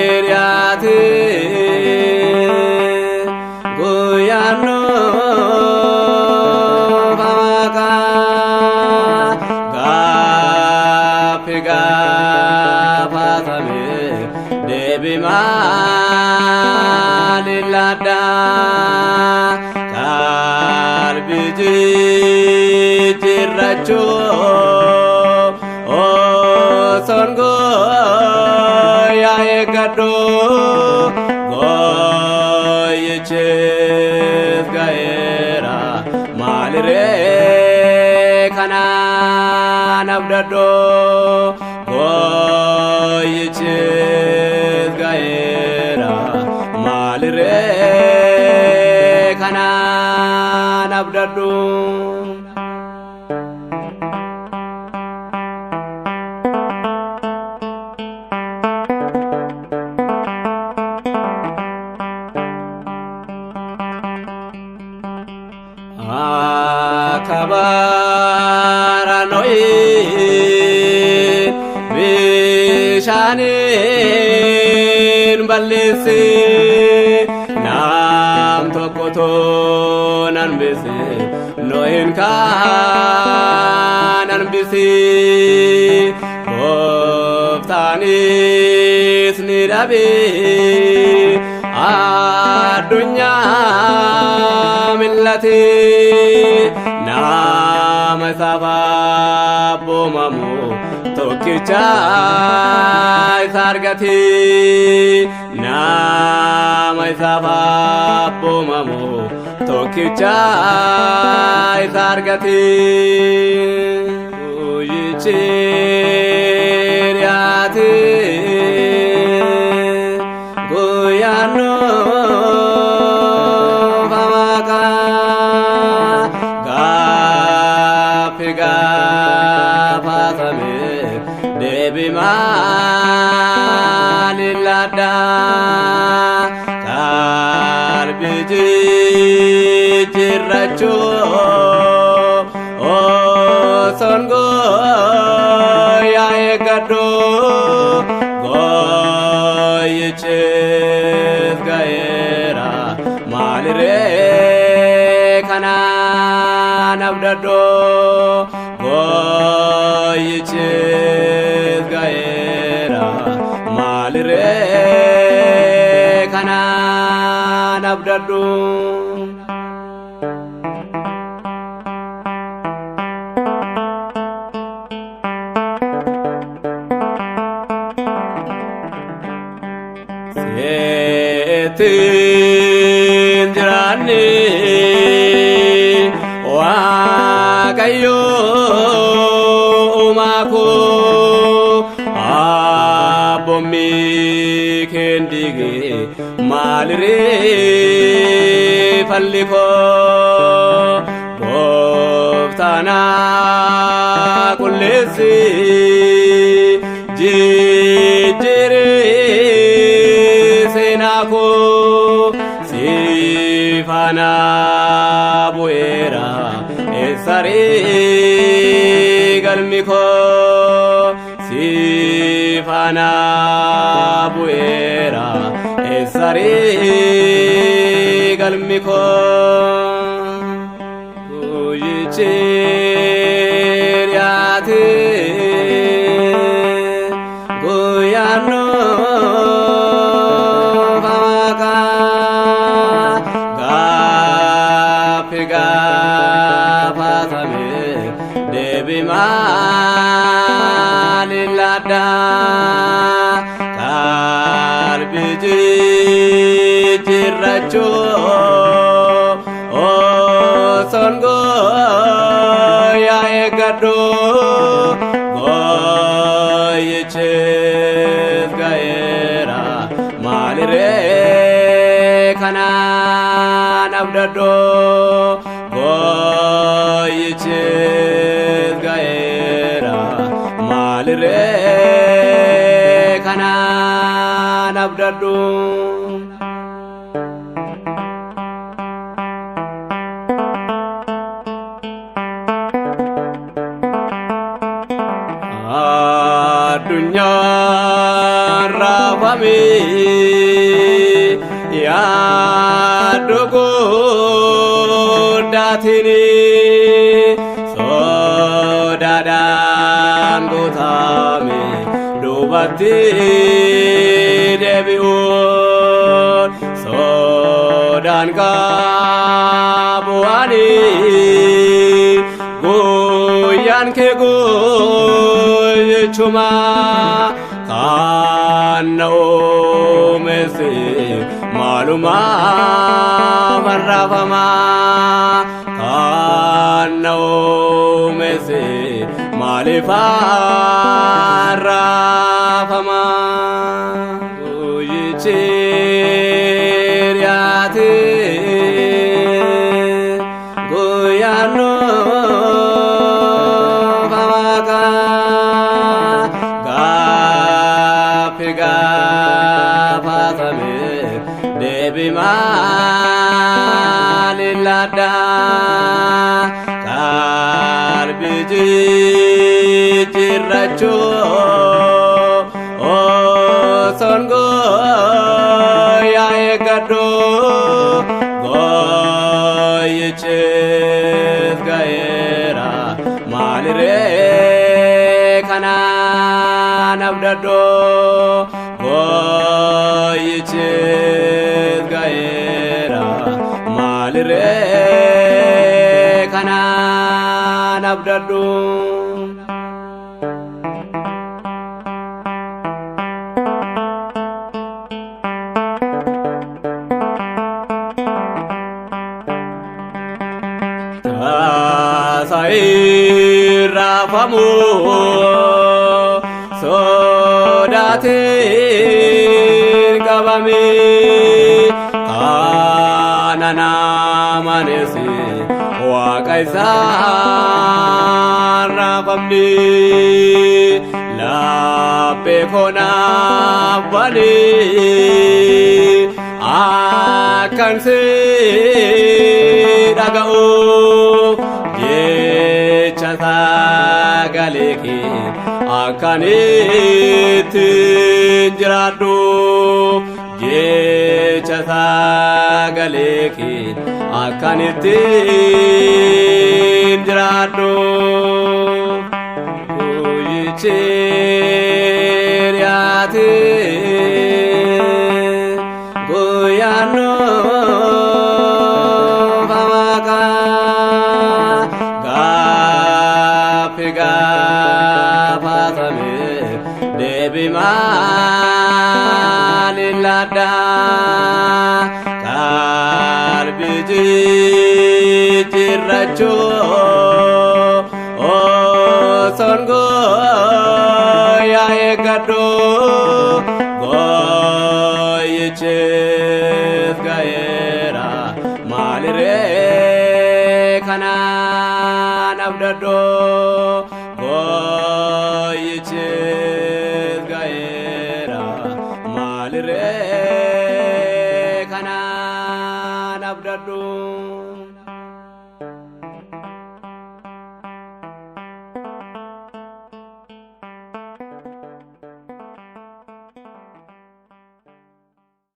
Goyichiriate goyano baka gapiga patame debi malilada kalbiji tiracho songo ya egado goyichis gaera malire kana nabdado goyichis gaera malire kana nabdado Kabaranoi bishanin balisi nam tokoto nan bisi noin kanan bisi Goftanis nidabi adunya millati nama sababu mamu tokkichai sargati nama sababu mamu tokkichai sargati goyichiriate goyano debi malilada kalbiji tiracho songo ya egado goyichis gaera malire kana nabdado goyichis gaera malire kana nabdado setin jirani wakayo umaku abomi kendige malire falliko boftana kullesi jijire senako sifana buera esare galmiko sifana buera esare galmiko goyichiriate goyano baka gapiga patame debi malilada kalbiji tiracho songo ya egado goyichis gaera malire kana abdaddo goyichis gaera malire kanan abdaddo dunya rafami ya dogo datini sodadan gotami dubati debiun sodan kabuani goyan ke chuma kanno mese maluma marrafama kanno mese malifa rafama uyichiriate goyano debi malilada kalbiji jirracho songo ya egado goyichis gaera malire kanan abdaddo goyichis gaera malire kanan abdaddo sai rafamu sodate kabami kanana manesi wa kaisa rafamni la pekona bali akan se dagau jecha galeki akaniti jiradu jecha galeki akaniti jiradu uyichiriate goyano bamaka debi malilada kalbiji jirracho songo ya egado goyichis gaera malire kanan abdaddo goyichis gaera malire kanan abdaddo